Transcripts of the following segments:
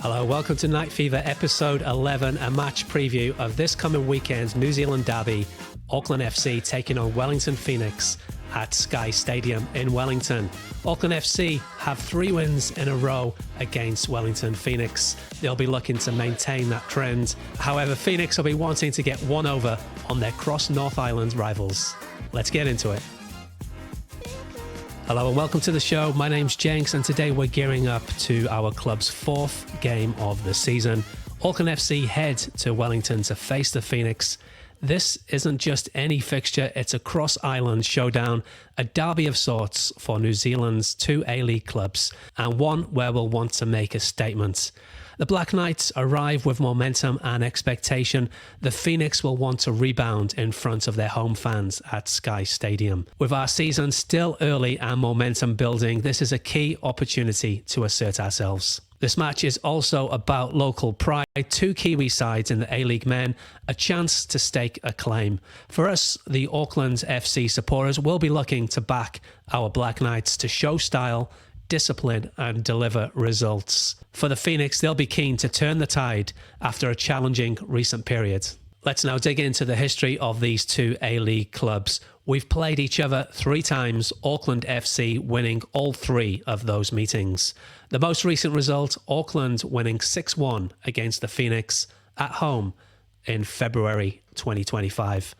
Hello, welcome to Night Fever episode 11, a match preview of this coming weekend's New Zealand derby, Auckland FC taking on Wellington Phoenix at Sakai Stadium in Wellington. Auckland FC have 3 wins in a row against Wellington Phoenix. They'll be looking to maintain that trend. However, Phoenix will be wanting to get one over on their cross North Island rivals. Let's get into it. Hello and welcome to the show. My name's Jenkins and today we're gearing up to our club's 4th game of the season. Auckland FC head to Wellington to face the Phoenix. This isn't just any fixture, it's a cross-island showdown, a derby of sorts for New Zealand's 2 A-League clubs, and one where we'll want to make a statement. The Black Knights arrive with momentum and expectation. The Phoenix will want to rebound in front of their home fans at Sakai Stadium. With our season still early and momentum building, this is a key opportunity to assert ourselves. This match is also about local pride. 2 Kiwi sides in the A-League men, a chance to stake a claim. For us, the Auckland FC supporters will be looking to back our Black Knights to show style, discipline and deliver results. For the Phoenix, they'll be keen to turn the tide after a challenging recent period. Let's now dig into the history of these 2 A-League clubs. We've played each other 3 times, Auckland FC winning all 3 of those meetings. The most recent result, Auckland winning 6-1 against the Phoenix at home in February 2025.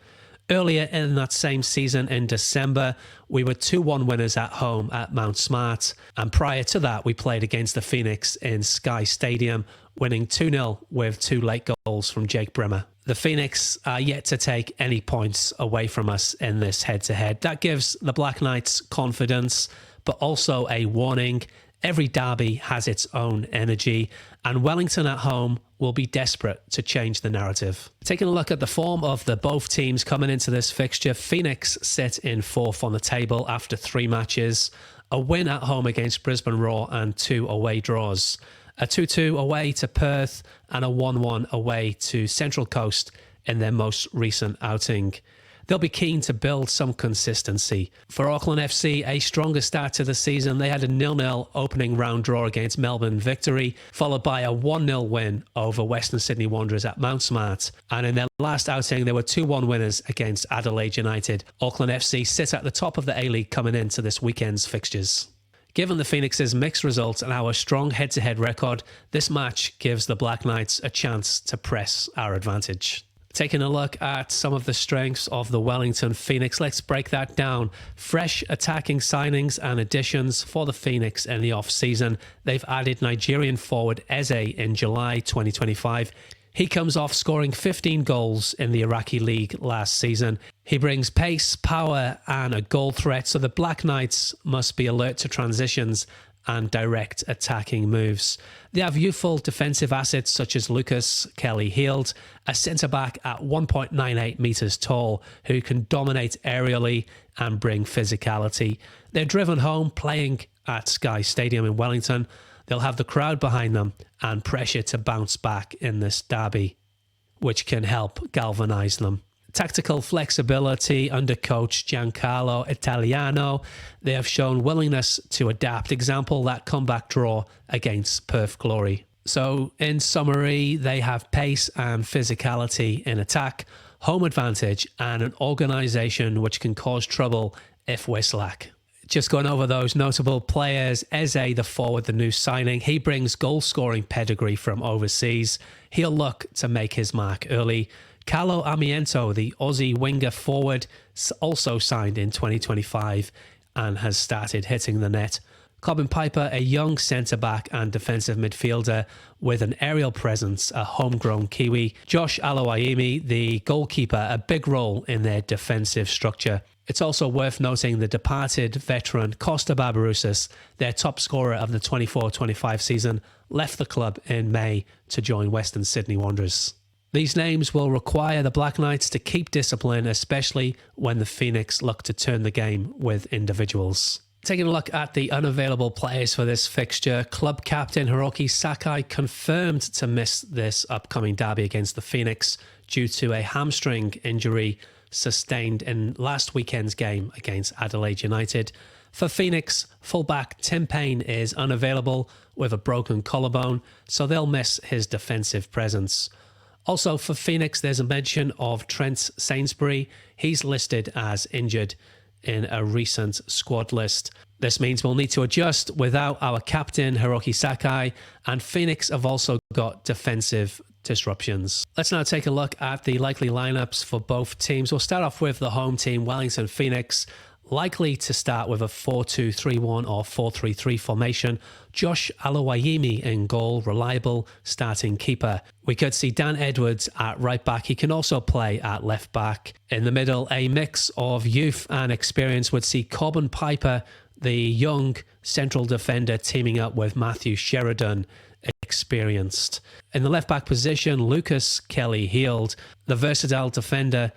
Earlier in that same season in December, we were 2-1 winners at home at Mount Smart. And prior to that, we played against the Phoenix in Sakai Stadium, winning 2-0 with 2 late goals from Jake Bremer. The Phoenix are yet to take any points away from us in this head-to-head. That gives the Black Knights confidence, but also a warning. Every derby has its own energy, and Wellington at home will be desperate to change the narrative. Taking a look at the form of both teams coming into this fixture, Phoenix sit in 4th on the table after 3 matches, a win at home against Brisbane Roar and 2 away draws, a 2-2 away to Perth and a 1-1 away to Central Coast in their most recent outing. They'll be keen to build some consistency. For Auckland FC, a stronger start to the season. They had a 0-0 opening round draw against Melbourne Victory, followed by a 1-0 win over Western Sydney Wanderers at Mount Smart. And in their last outing, they were 2-1 winners against Adelaide United. Auckland FC sit at the top of the A-League coming into this weekend's fixtures. Given the Phoenix's mixed results and our strong head-to-head record, this match gives the Black Knights a chance to press our advantage. Taking a look at some of the strengths of the Wellington Phoenix, let's break that down. Fresh attacking signings and additions for the Phoenix in the off-season. They've added Nigerian forward Eze in July 2025. He comes off scoring 15 goals in the Iraqi League last season. He brings pace, power and a goal threat, so the Black Knights must be alert to transitions and direct attacking moves. They have youthful defensive assets such as Lucas Kelly-Heald, a centre-back at 1.98 metres tall who can dominate aerially and bring physicality. They're driven home playing at Sakai Stadium in Wellington. They'll have the crowd behind them and pressure to bounce back in this derby, which can help galvanise them. Tactical flexibility under coach Giancarlo Italiano. They have shown willingness to adapt. Example, that comeback draw against Perth Glory. So in summary, they have pace and physicality in attack, home advantage and an organisation which can cause trouble if we're slack. Just going over those notable players, Eze, the forward, the new signing, he brings goal-scoring pedigree from overseas. He'll look to make his mark early. Carlo Amiento, the Aussie winger forward, also signed in 2025 and has started hitting the net. Corbin Piper, a young centre-back and defensive midfielder with an aerial presence, a homegrown Kiwi. Josh Aloiimi, the goalkeeper, a big role in their defensive structure. It's also worth noting the departed veteran Costa Barbarouses, their top scorer of the 24-25 season, left the club in May to join Western Sydney Wanderers. These names will require the Black Knights to keep discipline, especially when the Phoenix look to turn the game with individuals. Taking a look at the unavailable players for this fixture, club captain Hiroki Sakai confirmed to miss this upcoming derby against the Phoenix due to a hamstring injury sustained in last weekend's game against Adelaide United. For Phoenix, fullback Tim Payne is unavailable with a broken collarbone, so they'll miss his defensive presence. Also for Phoenix, there's a mention of Trent Sainsbury. He's listed as injured in a recent squad list. This means we'll need to adjust without our captain, Hiroki Sakai, and Phoenix have also got defensive disruptions. Let's now take a look at the likely lineups for both teams. We'll start off with the home team, Wellington Phoenix, likely to start with a 4-2-3-1 or 4-3-3 formation. Josh Alawayimi in goal, reliable starting keeper. We could see Dan Edwards at right back. He can also play at left back. In the middle, a mix of youth and experience would see Corbin Piper, the young central defender, teaming up with Matthew Sheridan, experienced. In the left back position, Lucas Kelly-Heald, the versatile defender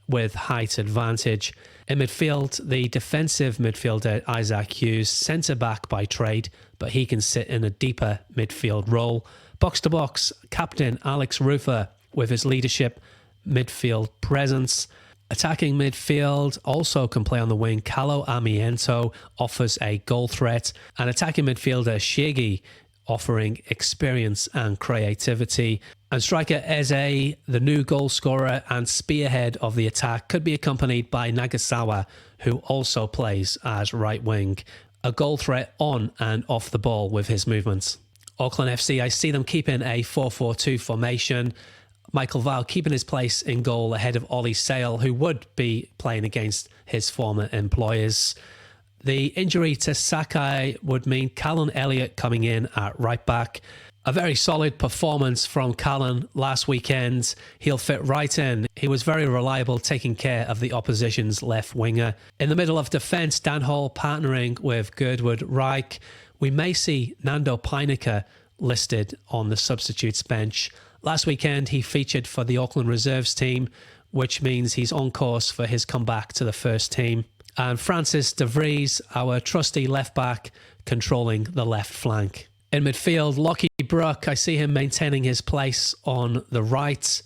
with height advantage. In midfield, the defensive midfielder Isaac Hughes, centre back by trade, but he can sit in a deeper midfield role. Box to box, captain Alex Rufer with his leadership, midfield presence. Attacking midfield also can play on the wing. Calo Amiento offers a goal threat, and attacking midfielder Shegi offering experience and creativity. And striker Eze, the new goal scorer and spearhead of the attack, could be accompanied by Nagasawa, who also plays as right wing. A goal threat on and off the ball with his movements. Auckland FC, I see them keeping a 4-4-2 formation. Michael Val keeping his place in goal ahead of Ollie Sale, who would be playing against his former employers. The injury to Sakai would mean Callan Elliott coming in at right back. A very solid performance from Callan last weekend. He'll fit right in. He was very reliable, taking care of the opposition's left winger. In the middle of defence, Dan Hall partnering with Girdwood Reich. We may see Nando Peinecker listed on the substitutes bench. Last weekend, he featured for the Auckland reserves team, which means he's on course for his comeback to the first team. And Francis de Vries, our trusty left back, controlling the left flank. In midfield, Lockie Brook, I see him maintaining his place on the right.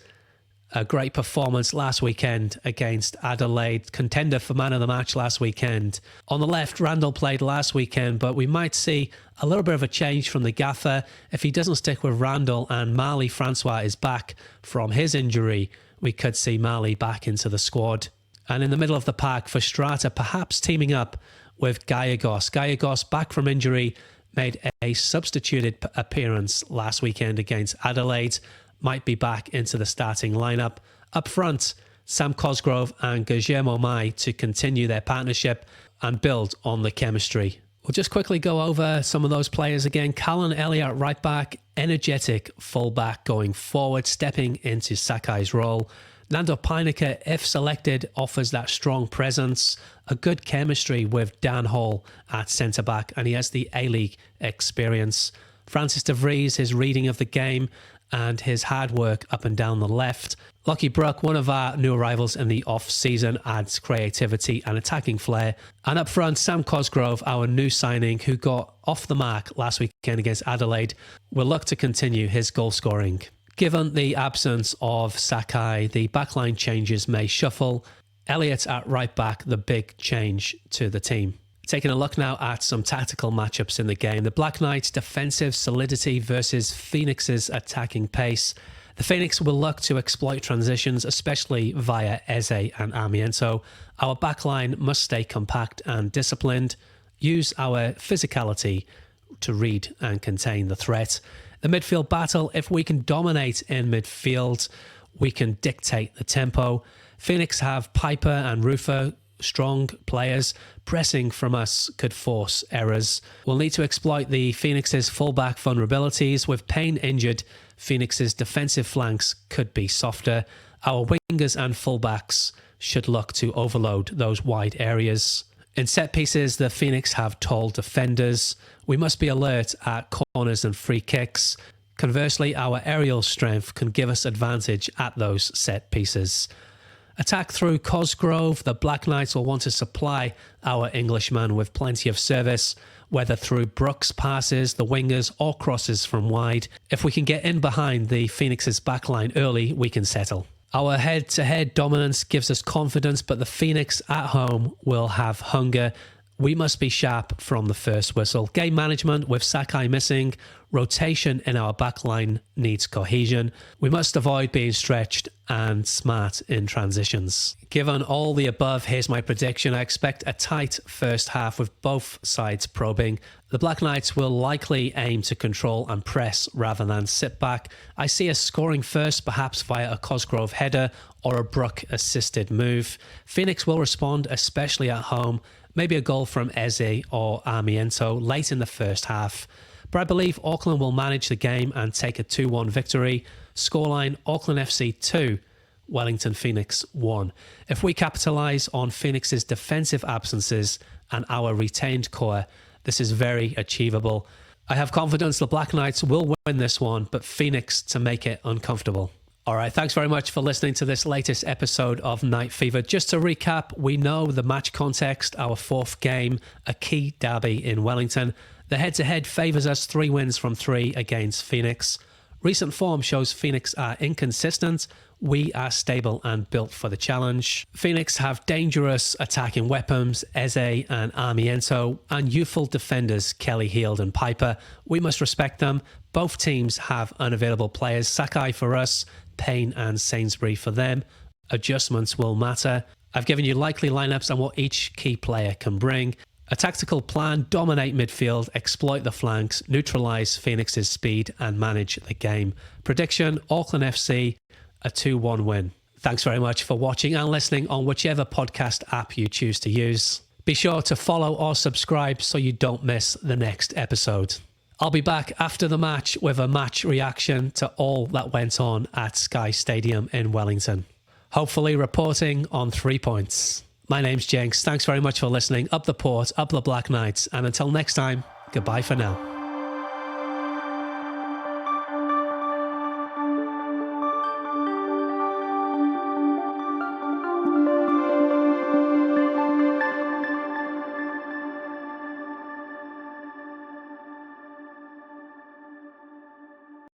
A great performance last weekend against Adelaide, contender for man of the match last weekend. On the left, Randall played last weekend, but we might see a little bit of a change from the gaffer if he doesn't stick with Randall and Marley Francois is back from his injury. We could see Marley back into the squad. And in the middle of the pack for Strata, perhaps teaming up with Gallegos. Gallegos, back from injury, made a substituted appearance last weekend against Adelaide. Might be back into the starting lineup. Up front, Sam Cosgrove and Guillermo Mai to continue their partnership and build on the chemistry. We'll just quickly go over some of those players again. Callan Elliott, right back, energetic fullback going forward, stepping into Sakai's role. Nando Peinecker, if selected, offers that strong presence, a good chemistry with Dan Hall at centre-back, and he has the A-League experience. Francis de Vries, his reading of the game and his hard work up and down the left. Lockie Brook, one of our new arrivals in the off-season, adds creativity and attacking flair. And up front, Sam Cosgrove, our new signing, who got off the mark last weekend against Adelaide, will look to continue his goal scoring. Given the absence of Sakai, the backline changes may shuffle. Elliott at right back, the big change to the team. Taking a look now at some tactical matchups in the game. The Black Knights' defensive solidity versus Phoenix's attacking pace. The Phoenix will look to exploit transitions, especially via Eze and Amiento. Our backline must stay compact and disciplined. Use our physicality to read and contain the threat. The midfield battle, if we can dominate in midfield, we can dictate the tempo. Phoenix have Piper and Rufer, strong players. Pressing from us could force errors. We'll need to exploit the Phoenix's fullback vulnerabilities. With Payne injured, Phoenix's defensive flanks could be softer. Our wingers and fullbacks should look to overload those wide areas. In set pieces, the Phoenix have tall defenders. We must be alert at corners and free kicks. Conversely, our aerial strength can give us advantage at those set pieces. Attack through Cosgrove. The Black Knights will want to supply our Englishman with plenty of service, whether through Brooks passes, the wingers, or crosses from wide. If we can get in behind the Phoenix's backline early, we can settle. Our head-to-head dominance gives us confidence, but the Phoenix at home will have hunger. We must be sharp from the first whistle. Game management with Sakai missing. Rotation in our backline needs cohesion. We must avoid being stretched and smart in transitions. Given all the above, here's my prediction. I expect a tight first half with both sides probing. The Black Knights will likely aim to control and press rather than sit back. I see us scoring first, perhaps via a Cosgrove header or a Brook assisted move. Phoenix will respond, especially at home. Maybe a goal from Eze or Armiento late in the first half. But I believe Auckland will manage the game and take a 2-1 victory. Scoreline Auckland FC 2, Wellington Phoenix 1. If we capitalise on Phoenix's defensive absences and our retained core, this is very achievable. I have confidence the Black Knights will win this one, but Phoenix to make it uncomfortable. All right, thanks very much for listening to this latest episode of Night Fever. Just to recap, we know the match context, our fourth game, a key derby in Wellington. The head-to-head favours us 3 wins from 3 against Phoenix. Recent form shows Phoenix are inconsistent. We are stable and built for the challenge. Phoenix have dangerous attacking weapons, Eze and Armiento, and youthful defenders, Kelly, Heald and Piper. We must respect them. Both teams have unavailable players, Sakai for us, Payne and Sainsbury for them. Adjustments will matter. I've given you likely lineups and what each key player can bring. A tactical plan: dominate midfield, exploit the flanks, neutralise Phoenix's speed and manage the game. Prediction: Auckland FC, a 2-1 win. Thanks very much for watching and listening on whichever podcast app you choose to use. Be sure to follow or subscribe so you don't miss the next episode. I'll be back after the match with a match reaction to all that went on at Sky Stadium in Wellington. Hopefully reporting on 3 points. My name's Jenkins. Thanks very much for listening. Up the port, up the Black Knights. And until next time, goodbye for now.